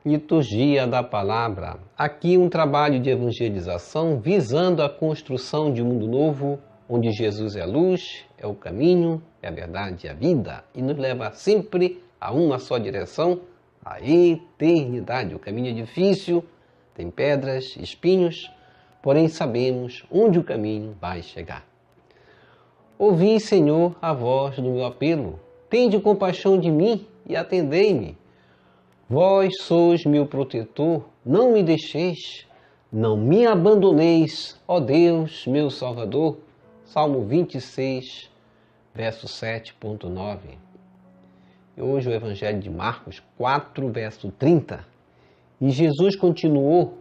Liturgia da Palavra. Aqui um trabalho de evangelização visando a construção de um mundo novo, onde Jesus é a luz, é o caminho, é a verdade e a vida, e nos leva sempre a uma só direção, a eternidade. O caminho é difícil, tem pedras, espinhos, porém sabemos onde o caminho vai chegar. Ouvi, Senhor, a voz do meu apelo. Tende compaixão de mim e atendei-me. Vós sois meu protetor, não me deixeis, não me abandoneis, ó Deus, meu Salvador. Salmo 26, verso 7.9. E hoje o Evangelho de Marcos 4, verso 30. E Jesus continuou: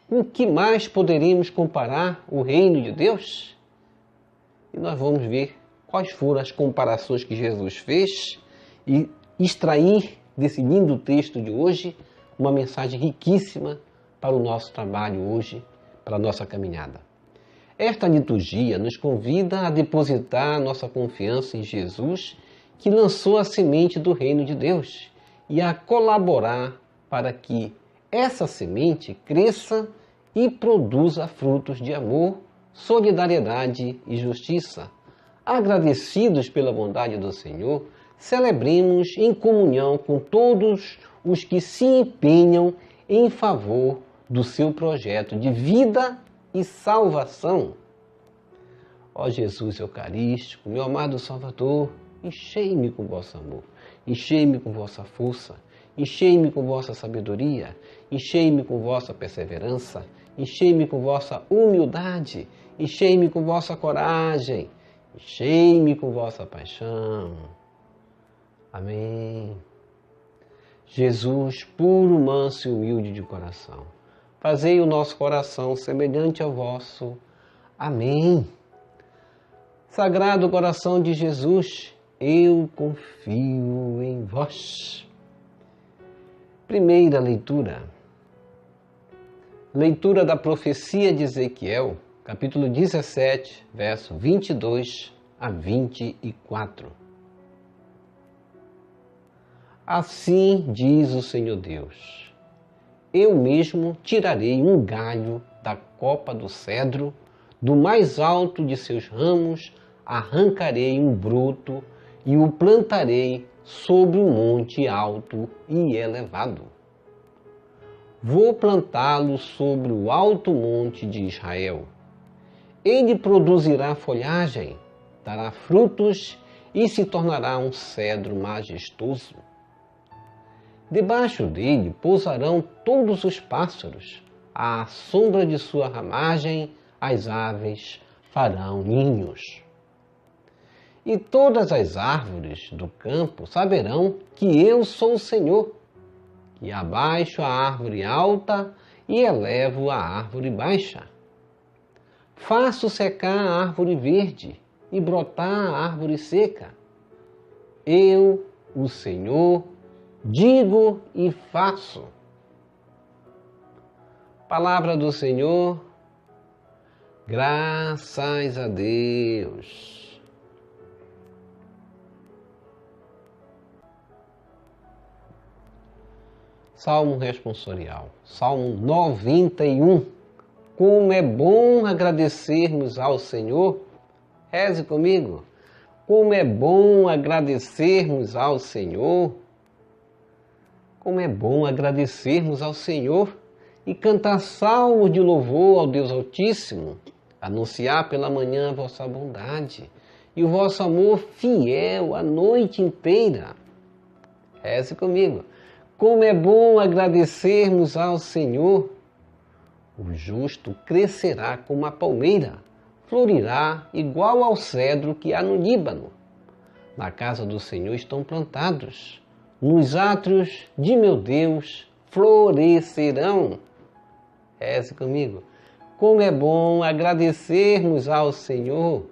com que mais poderíamos comparar o reino de Deus? E nós vamos ver quais foram as comparações que Jesus fez e extrair desse lindo texto de hoje uma mensagem riquíssima para o nosso trabalho hoje, para a nossa caminhada. Esta liturgia nos convida a depositar nossa confiança em Jesus, que lançou a semente do reino de Deus, e a colaborar para que essa semente cresça e produza frutos de amor, solidariedade e justiça. Agradecidos pela bondade do Senhor, celebremos em comunhão com todos os que se empenham em favor do seu projeto de vida e salvação. Ó Jesus Eucarístico, meu amado Salvador, enchei-me com vosso amor, enchei-me com vossa força, enchei-me com vossa sabedoria, enchei-me com vossa perseverança, enchei-me com vossa humildade, enchei-me com vossa coragem, enchei-me com vossa paixão. Amém. Jesus, puro, manso e humilde de coração, fazei o nosso coração semelhante ao vosso. Amém. Sagrado coração de Jesus, eu confio em vós. Primeira leitura. Leitura da profecia de Ezequiel, capítulo 17, verso 22 a 24. Assim diz o Senhor Deus: eu mesmo tirarei um galho da copa do cedro, do mais alto de seus ramos arrancarei um broto e o plantarei sobre um monte alto e elevado. Vou plantá-lo sobre o alto monte de Israel. Ele produzirá folhagem, dará frutos e se tornará um cedro majestoso. Debaixo dele pousarão todos os pássaros, à sombra de sua ramagem as aves farão ninhos. E todas as árvores do campo saberão que eu sou o Senhor, que abaixo a árvore alta e elevo a árvore baixa. Faço secar a árvore verde e brotar a árvore seca. Eu, o Senhor, digo e faço. Palavra do Senhor, graças a Deus. Salmo responsorial, Salmo 91. Como é bom agradecermos ao Senhor. Reze comigo. Como é bom agradecermos ao Senhor. Como é bom agradecermos ao Senhor e cantar salmos de louvor ao Deus Altíssimo, anunciar pela manhã a vossa bondade e o vosso amor fiel a noite inteira. Reze comigo. Como é bom agradecermos ao Senhor. O justo crescerá como a palmeira, florirá igual ao cedro que há no Líbano. Na casa do Senhor estão plantados, nos átrios de meu Deus florescerão. Reze comigo. Como é bom agradecermos ao Senhor.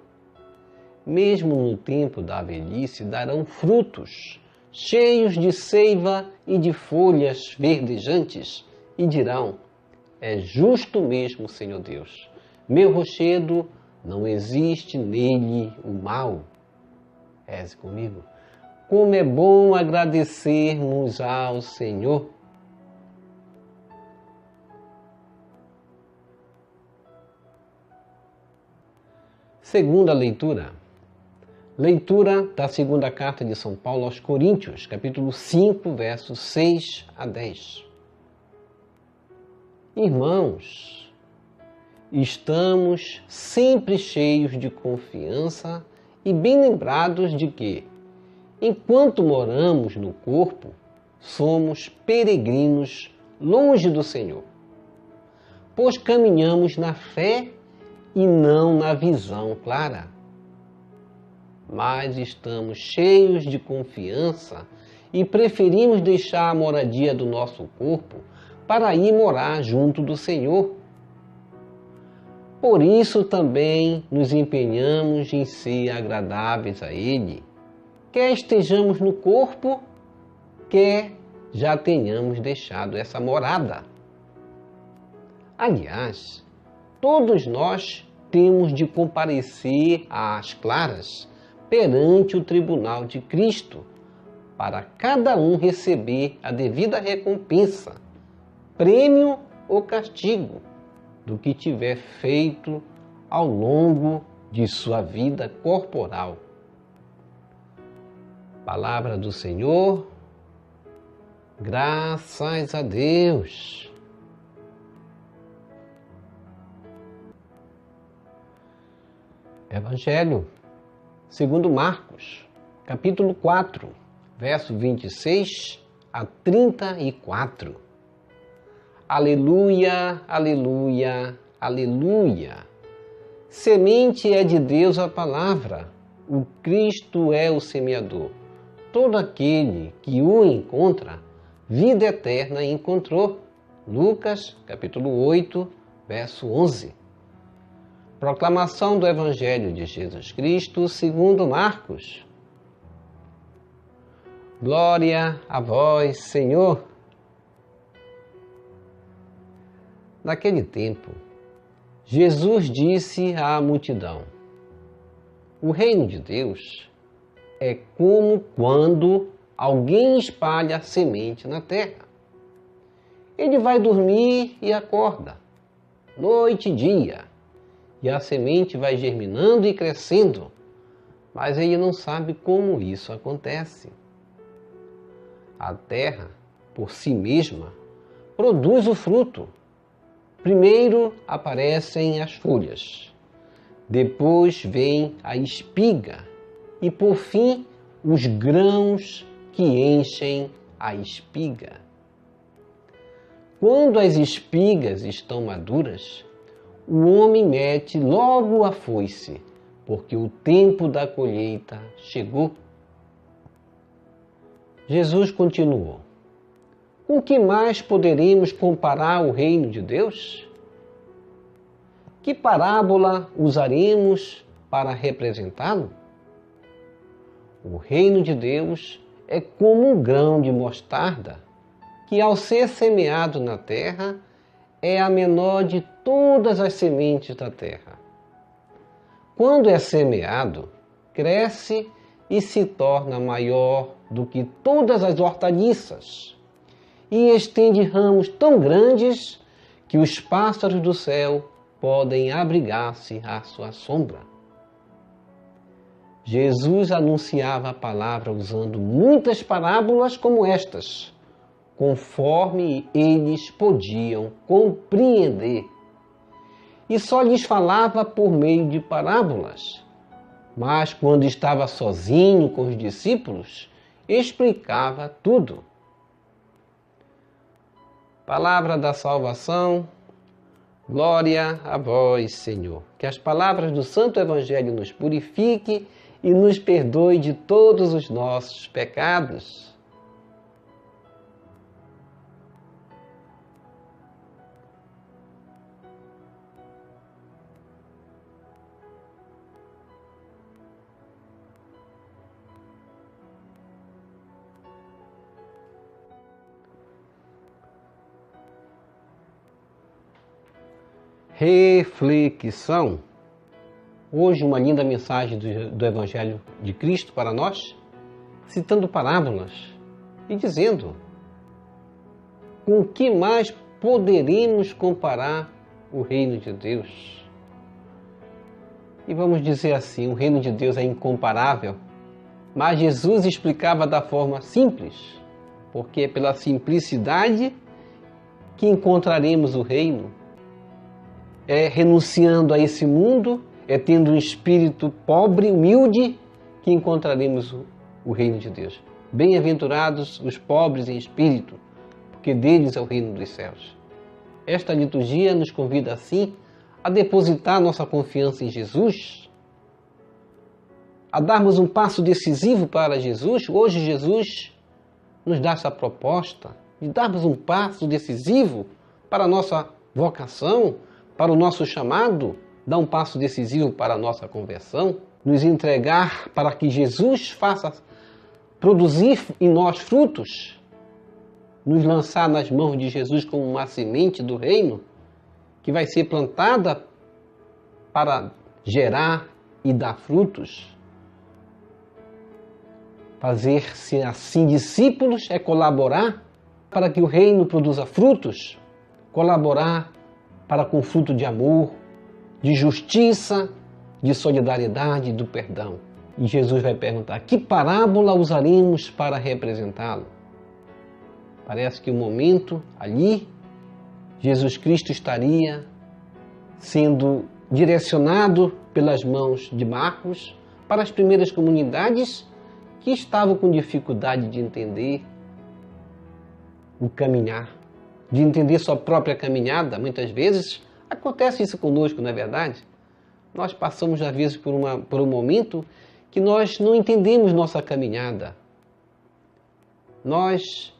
Mesmo no tempo da velhice darão frutos, cheios de seiva e de folhas verdejantes, e dirão: é justo mesmo, Senhor Deus. Meu rochedo, não existe nele o mal. Reze comigo. Como é bom agradecermos ao Senhor. Segunda leitura. Leitura da segunda carta de São Paulo aos Coríntios, capítulo 5, versos 6 a 10. Irmãos, estamos sempre cheios de confiança e bem lembrados de que, enquanto moramos no corpo, somos peregrinos longe do Senhor, pois caminhamos na fé e não na visão clara. Mas estamos cheios de confiança e preferimos deixar a moradia do nosso corpo para ir morar junto do Senhor. Por isso também nos empenhamos em ser agradáveis a Ele, quer estejamos no corpo, quer já tenhamos deixado essa morada. Aliás, todos nós temos de comparecer às claras perante o tribunal de Cristo, para cada um receber a devida recompensa, prêmio ou castigo, do que tiver feito ao longo de sua vida corporal. Palavra do Senhor, graças a Deus. Evangelho segundo Marcos, capítulo 4, verso 26 a 34. Aleluia, aleluia, aleluia. Semente é de Deus a palavra, o Cristo é o semeador. Todo aquele que o encontra, vida eterna encontrou. Lucas, capítulo 8, verso 11. Proclamação do Evangelho de Jesus Cristo segundo Marcos. Glória a vós, Senhor. Naquele tempo, Jesus disse à multidão: o reino de Deus é como quando alguém espalha semente na terra. Ele vai dormir e acorda, noite e dia, e a semente vai germinando e crescendo, mas ele não sabe como isso acontece. A terra, por si mesma, produz o fruto. Primeiro aparecem as folhas, depois vem a espiga e, por fim, os grãos que enchem a espiga. Quando as espigas estão maduras, o homem mete logo a foice, porque o tempo da colheita chegou. Jesus continuou: com que mais poderemos comparar o reino de Deus? Que parábola usaremos para representá-lo? O reino de Deus é como um grão de mostarda, que ao ser semeado na terra, é a menor de todas as sementes da terra. Quando é semeado, cresce e se torna maior do que todas as hortaliças, e estende ramos tão grandes que os pássaros do céu podem abrigar-se à sua sombra. Jesus anunciava a palavra usando muitas parábolas como estas, conforme eles podiam compreender. E só lhes falava por meio de parábolas. Mas quando estava sozinho com os discípulos, explicava tudo. Palavra da salvação, glória a vós, Senhor. Que as palavras do Santo Evangelho nos purifique e nos perdoe de todos os nossos pecados. Reflexão. Hoje uma linda mensagem do Evangelho de Cristo para nós, citando parábolas e dizendo: com que mais poderemos comparar o reino de Deus? E vamos dizer assim, o reino de Deus é incomparável, mas Jesus explicava da forma simples, porque é pela simplicidade que encontraremos o reino. É renunciando a esse mundo, é tendo um espírito pobre, humilde, que encontraremos o reino de Deus. Bem-aventurados os pobres em espírito, porque deles é o reino dos céus. Esta liturgia nos convida assim a depositar nossa confiança em Jesus, a darmos um passo decisivo para Jesus. Hoje Jesus nos dá essa proposta de darmos um passo decisivo para a nossa vocação, para o nosso chamado, dar um passo decisivo para a nossa conversão, nos entregar para que Jesus faça produzir em nós frutos, nos lançar nas mãos de Jesus como uma semente do reino, que vai ser plantada para gerar e dar frutos. Fazer-se assim discípulos é colaborar para que o reino produza frutos, colaborar para com fruto de amor, de justiça, de solidariedade, do perdão. E Jesus vai perguntar: que parábola usaremos para representá-lo? Parece que o momento ali, Jesus Cristo estaria sendo direcionado pelas mãos de Marcos para as primeiras comunidades que estavam com dificuldade de entender o caminhar, de entender sua própria caminhada. Muitas vezes acontece isso conosco, não é verdade? Nós passamos, às vezes, por um momento que nós não entendemos nossa caminhada. Nós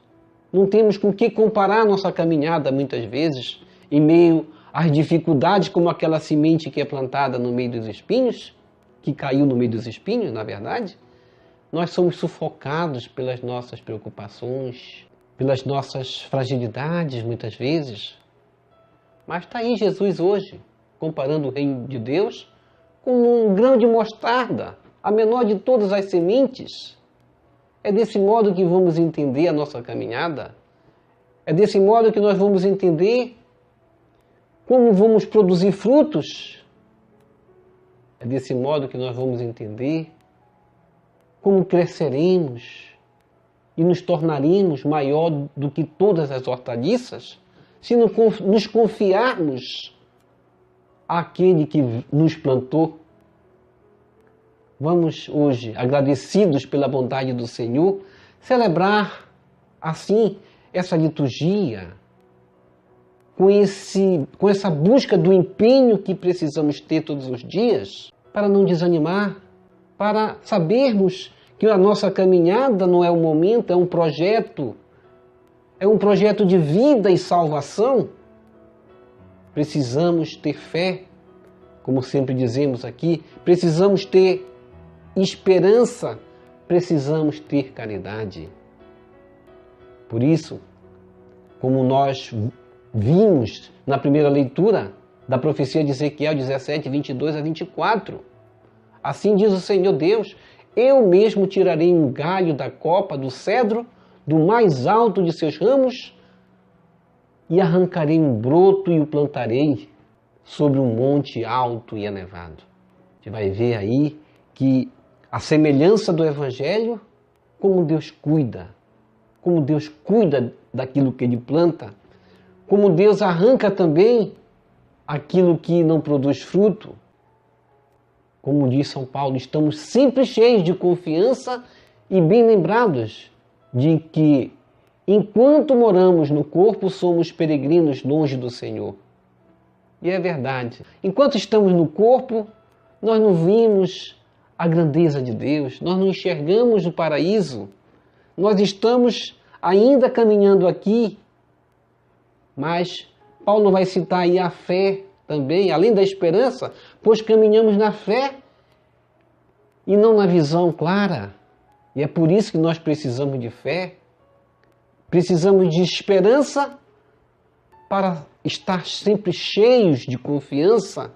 não temos com que comparar nossa caminhada, muitas vezes, em meio às dificuldades, como aquela semente que é plantada no meio dos espinhos, que caiu no meio dos espinhos, na verdade. Nós somos sufocados pelas nossas preocupações, pelas nossas fragilidades, muitas vezes. Mas está aí Jesus hoje, comparando o reino de Deus com um grão de mostarda, a menor de todas as sementes. É desse modo que vamos entender a nossa caminhada. É desse modo que nós vamos entender como vamos produzir frutos. É desse modo que nós vamos entender como cresceremos e nos tornaremos maior do que todas as hortaliças, se nos confiarmos àquele que nos plantou. Vamos hoje, agradecidos pela bondade do Senhor, celebrar assim essa liturgia, com essa busca do empenho que precisamos ter todos os dias, para não desanimar, para sabermos que a nossa caminhada não é um momento, é um projeto de vida e salvação. Precisamos ter fé, como sempre dizemos aqui, precisamos ter esperança, precisamos ter caridade. Por isso, como nós vimos na primeira leitura da profecia de Ezequiel 17, 22 a 24, assim diz o Senhor Deus: eu mesmo tirarei um galho da copa do cedro, do mais alto de seus ramos, e arrancarei um broto e o plantarei sobre um monte alto e elevado. Você vai ver aí que a semelhança do Evangelho, como Deus cuida daquilo que Ele planta, como Deus arranca também aquilo que não produz fruto. Como diz São Paulo, estamos sempre cheios de confiança e bem lembrados de que, enquanto moramos no corpo, somos peregrinos longe do Senhor. E é verdade. Enquanto estamos no corpo, nós não vimos a grandeza de Deus, nós não enxergamos o paraíso, nós estamos ainda caminhando aqui. Mas Paulo vai citar aí a fé também, além da esperança, pois caminhamos na fé e não na visão clara. E é por isso que nós precisamos de fé, precisamos de esperança para estar sempre cheios de confiança,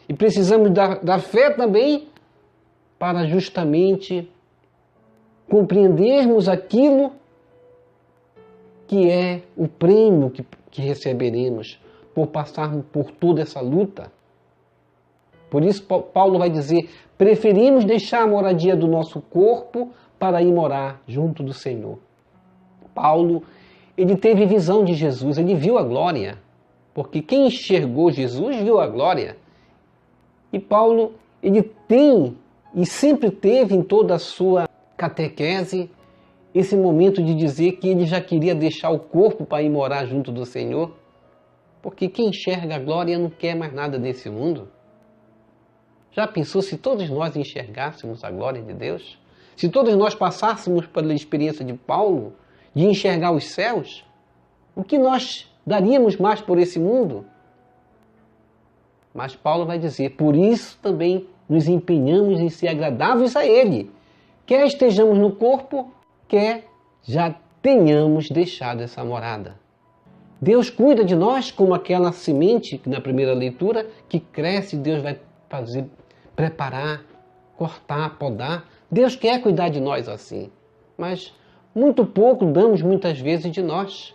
e precisamos da fé também para justamente compreendermos aquilo que é o prêmio que receberemos por passarmos por toda essa luta. Por isso, Paulo vai dizer, preferimos deixar a moradia do nosso corpo para ir morar junto do Senhor. Paulo, ele teve visão de Jesus, ele viu a glória, porque quem enxergou Jesus viu a glória. E Paulo, ele tem e sempre teve em toda a sua catequese esse momento de dizer que ele já queria deixar o corpo para ir morar junto do Senhor, porque quem enxerga a glória não quer mais nada desse mundo. Já pensou se todos nós enxergássemos a glória de Deus? Se todos nós passássemos pela experiência de Paulo, de enxergar os céus, o que nós daríamos mais por esse mundo? Mas Paulo vai dizer, por isso também nos empenhamos em ser agradáveis a Ele, quer estejamos no corpo, quer já tenhamos deixado essa morada. Deus cuida de nós como aquela semente, na primeira leitura, que cresce, Deus vai fazer, preparar, cortar, podar. Deus quer cuidar de nós assim, mas muito pouco damos muitas vezes de nós.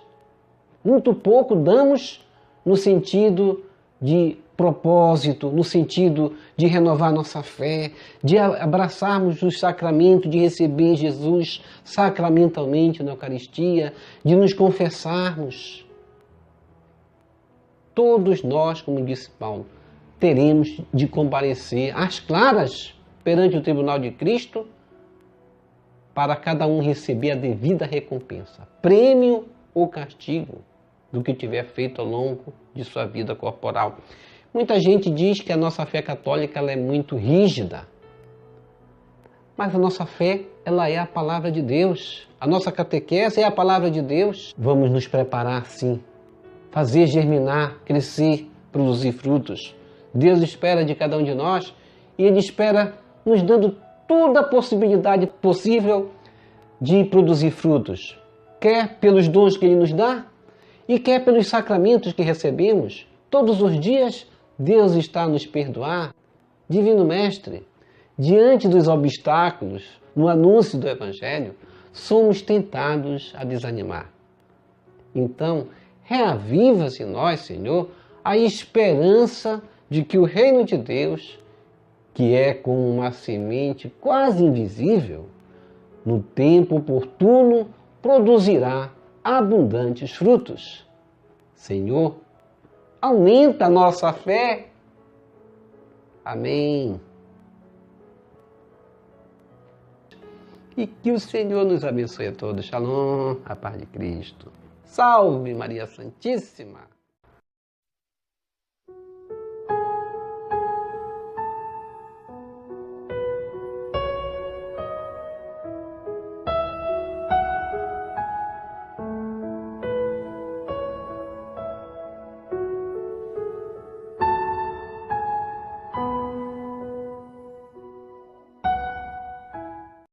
Muito pouco damos no sentido de propósito, no sentido de renovar nossa fé, de abraçarmos os sacramentos, de receber Jesus sacramentalmente na Eucaristia, de nos confessarmos. Todos nós, como disse Paulo, teremos de comparecer às claras perante o tribunal de Cristo para cada um receber a devida recompensa, prêmio ou castigo do que tiver feito ao longo de sua vida corporal. Muita gente diz que a nossa fé católica ela é muito rígida, mas a nossa fé ela é a palavra de Deus. A nossa catequese é a palavra de Deus. Vamos nos preparar sim, fazer germinar, crescer, produzir frutos. Deus espera de cada um de nós e Ele espera nos dando toda a possibilidade possível de produzir frutos, quer pelos dons que Ele nos dá e quer pelos sacramentos que recebemos. Todos os dias Deus está a nos perdoar. Divino Mestre, diante dos obstáculos no anúncio do Evangelho, somos tentados a desanimar. Então, reaviva-se em nós, Senhor, a esperança de que o reino de Deus, que é como uma semente quase invisível, no tempo oportuno produzirá abundantes frutos. Senhor, aumenta a nossa fé. Amém. E que o Senhor nos abençoe a todos. Shalom, a paz de Cristo. Salve Maria Santíssima.